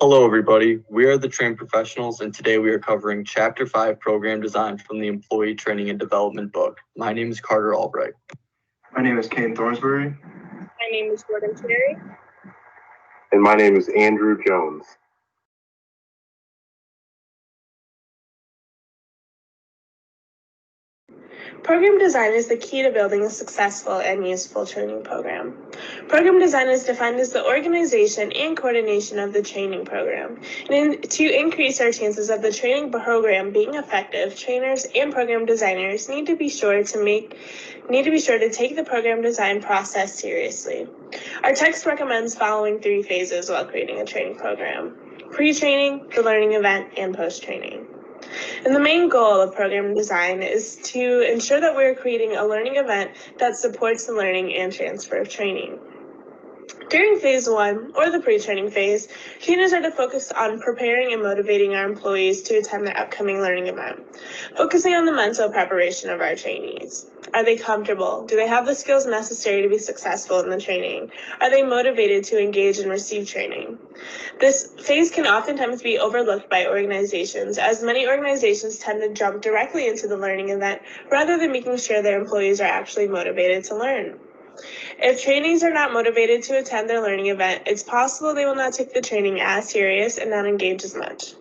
Hello, everybody. We are the Trained Professionals, and today we are covering Chapter 5 Program Design from the Employee Training and Development book. My name is Carter Albright. My name is Kane Thornsbury. My name is Jordan Cherry. And my name is Andrew Jones. Program design is the key to building a successful and useful training program. Program design is defined as the organization and coordination of the training program. And to increase our chances of the training program being effective, trainers and program designers need to be sure to take the program design process seriously. Our text recommends following 3 phases while creating a training program: pre-training, the learning event, and post-training. And the main goal of program design is to ensure that we're creating a learning event that supports the learning and transfer of training. During phase 1, or the pre-training phase, trainers are to focus on preparing and motivating our employees to attend the upcoming learning event, focusing on the mental preparation of our trainees. Are they comfortable? Do they have the skills necessary to be successful in the training? Are they motivated to engage and receive training? This phase can oftentimes be overlooked by organizations, as many organizations tend to jump directly into the learning event rather than making sure their employees are actually motivated to learn. If trainees are not motivated to attend their learning event, it's possible they will not take the training as serious and not engage as much,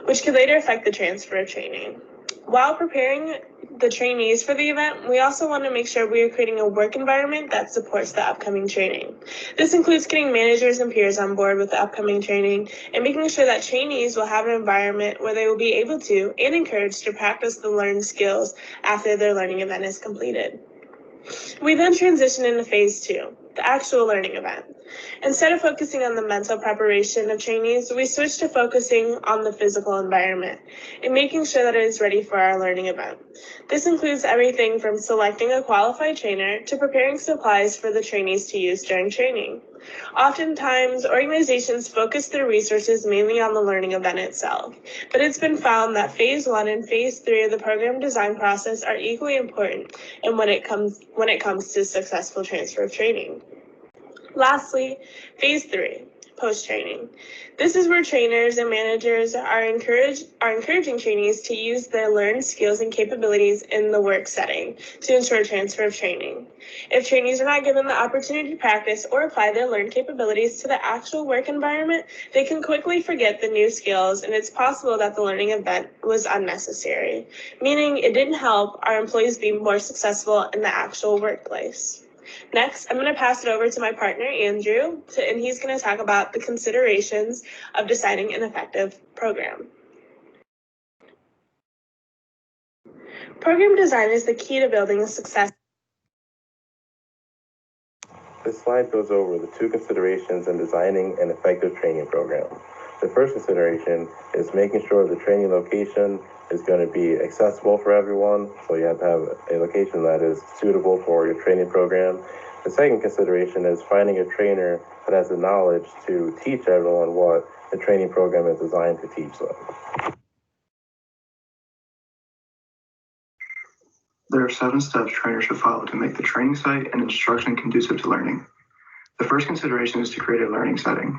which could later affect the transfer of training. While preparing the trainees for the event, we also want to make sure we are creating a work environment that supports the upcoming training. This includes getting managers and peers on board with the upcoming training and making sure that trainees will have an environment where they will be able to and encouraged to practice the learned skills after their learning event is completed. We then transition into phase 2, the actual learning event. Instead of focusing on the mental preparation of trainees, we switch to focusing on the physical environment and making sure that it is ready for our learning event. This includes everything from selecting a qualified trainer to preparing supplies for the trainees to use during training. Oftentimes, organizations focus their resources mainly on the learning event itself, but it's been found that phase 1 and phase 3 of the program design process are equally important when it comes to successful transfer of training. Lastly, phase 3, post-training. This is where trainers and managers are encouraging trainees to use their learned skills and capabilities in the work setting to ensure transfer of training. If trainees are not given the opportunity to practice or apply their learned capabilities to the actual work environment, they can quickly forget the new skills, and it's possible that the learning event was unnecessary, meaning it didn't help our employees be more successful in the actual workplace. Next, I'm going to pass it over to my partner, Andrew, and he's going to talk about the considerations of designing an effective program. Program design is the key to building a success. This slide goes over the 2 considerations in designing an effective training program. The first consideration is making sure the training location is going to be accessible for everyone, so you have to have a location that is suitable for your training program. The second consideration is finding a trainer that has the knowledge to teach everyone what the training program is designed to teach them. There are 7 steps trainers should follow to make the training site and instruction conducive to learning. The first consideration is to create a learning setting.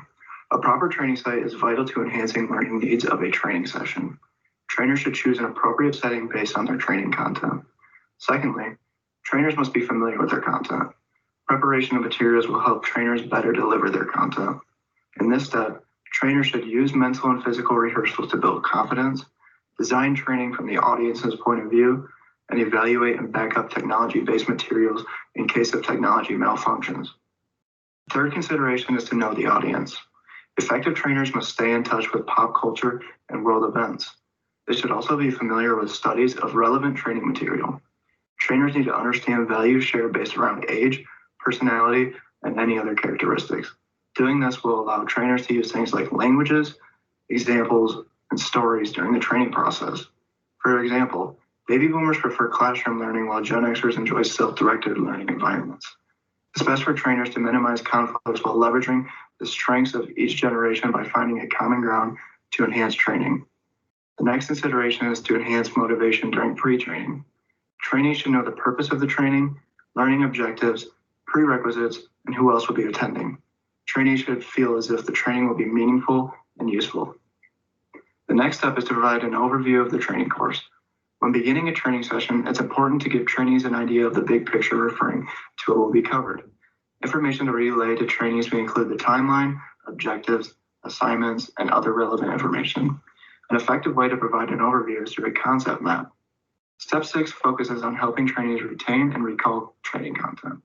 A proper training site is vital to enhancing learning needs of a training session. Trainers should choose an appropriate setting based on their training content. Secondly, trainers must be familiar with their content. Preparation of materials will help trainers better deliver their content. In this step, trainers should use mental and physical rehearsals to build confidence, design training from the audience's point of view, and evaluate and back up technology-based materials in case of technology malfunctions. The third consideration is to know the audience. Effective trainers must stay in touch with pop culture and world events. They should also be familiar with studies of relevant training material. Trainers need to understand values shared based around age, personality, and any other characteristics. Doing this will allow trainers to use things like languages, examples, and stories during the training process. For example, baby boomers prefer classroom learning while Gen Xers enjoy self-directed learning environments. It's best for trainers to minimize conflicts while leveraging the strengths of each generation by finding a common ground to enhance training. The next consideration is to enhance motivation during pre-training. Trainees should know the purpose of the training, learning objectives, prerequisites, and who else will be attending. Trainees should feel as if the training will be meaningful and useful. The next step is to provide an overview of the training course. When beginning a training session, it's important to give trainees an idea of the big picture referring to what will be covered. Information to relay to trainees may include the timeline, objectives, assignments, and other relevant information. An effective way to provide an overview is through a concept map. Step 6 focuses on helping trainees retain and recall training content.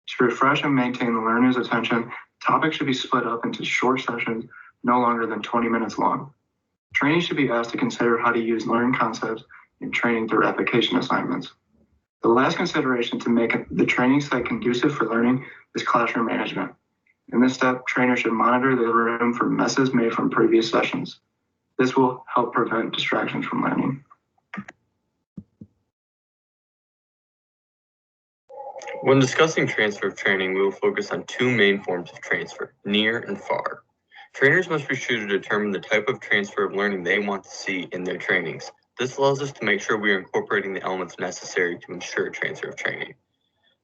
To refresh and maintain the learner's attention, topics should be split up into short sessions no longer than 20 minutes long. Trainees should be asked to consider how to use learned concepts in training through application assignments. The last consideration to make the training site conducive for learning is classroom management. In this step, trainers should monitor the room for messes made from previous sessions. This will help prevent distractions from learning. When discussing transfer of training, we will focus on two main forms of transfer, near and far. Trainers must be sure to determine the type of transfer of learning they want to see in their trainings. This allows us to make sure we are incorporating the elements necessary to ensure transfer of training.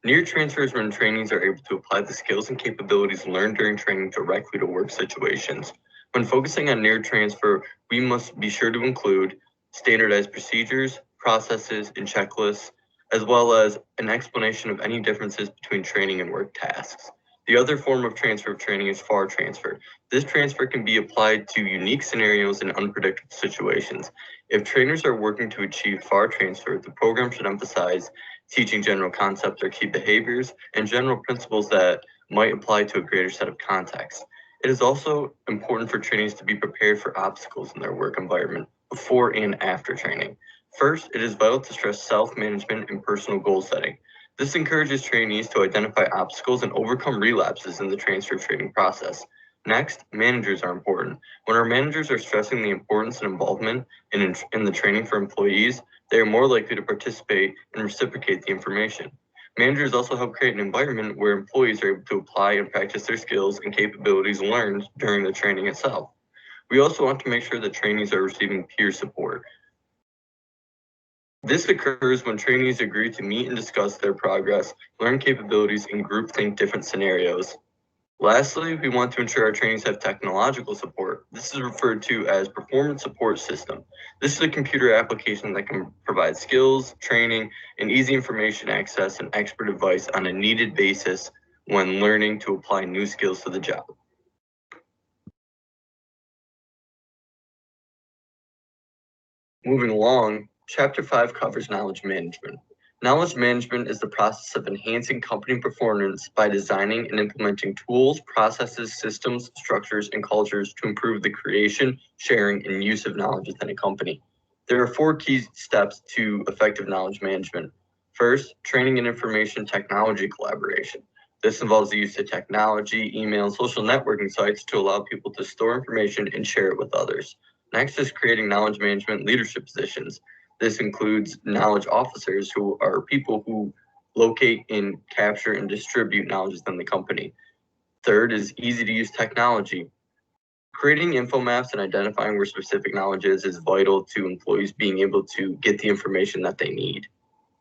Near transfer is when trainees are able to apply the skills and capabilities learned during training directly to work situations. When focusing on near transfer, we must be sure to include standardized procedures, processes, and checklists, as well as an explanation of any differences between training and work tasks. The other form of transfer of training is far transfer. This transfer can be applied to unique scenarios and unpredictable situations. If trainers are working to achieve far transfer, the program should emphasize teaching general concepts or key behaviors and general principles that might apply to a greater set of contexts. It is also important for trainees to be prepared for obstacles in their work environment before and after training. First, it is vital to stress self-management and personal goal setting. This encourages trainees to identify obstacles and overcome relapses in the transfer training process. Next, managers are important. When our managers are stressing the importance and involvement in the training for employees, they are more likely to participate and reciprocate the information. Managers also help create an environment where employees are able to apply and practice their skills and capabilities learned during the training itself. We also want to make sure that trainees are receiving peer support. This occurs when trainees agree to meet and discuss their progress, learn capabilities, and group think different scenarios. Lastly, we want to ensure our trainees have technological support. This is referred to as performance support system. This is a computer application that can provide skills, training, and easy information access and expert advice on a needed basis when learning to apply new skills to the job. Moving along, Chapter 5 covers knowledge management. Knowledge management is the process of enhancing company performance by designing and implementing tools, processes, systems, structures, and cultures to improve the creation, sharing, and use of knowledge within a company. There are 4 key steps to effective knowledge management. First, training and information technology collaboration. This involves the use of technology, email, and social networking sites to allow people to store information and share it with others. Next is creating knowledge management leadership positions. This includes knowledge officers, who are people who locate and capture and distribute knowledge within the company. Third is easy to use technology. Creating info maps and identifying where specific knowledge is vital to employees being able to get the information that they need.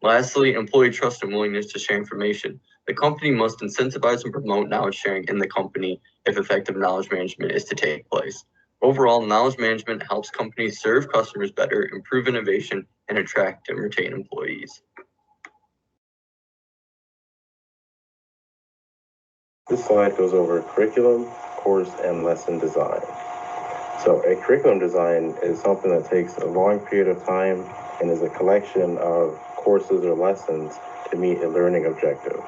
Lastly, employee trust and willingness to share information. The company must incentivize and promote knowledge sharing in the company if effective knowledge management is to take place. Overall, knowledge management helps companies serve customers better, improve innovation, and attract and retain employees. This slide goes over curriculum, course, and lesson design. So a curriculum design is something that takes a long period of time and is a collection of courses or lessons to meet a learning objective.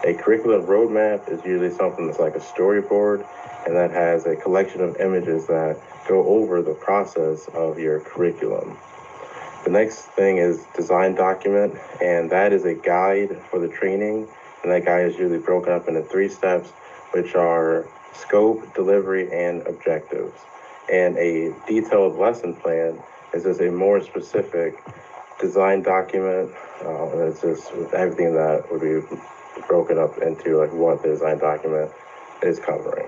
A curriculum roadmap is usually something that's like a storyboard, and that has a collection of images that go over the process of your curriculum. The next thing is design document, and that is a guide for the training, and that guide is usually broken up into 3 steps, which are scope, delivery, and objectives. And a detailed lesson plan is just a more specific design document, and it's just with everything that would be broken up into like what the design document is covering.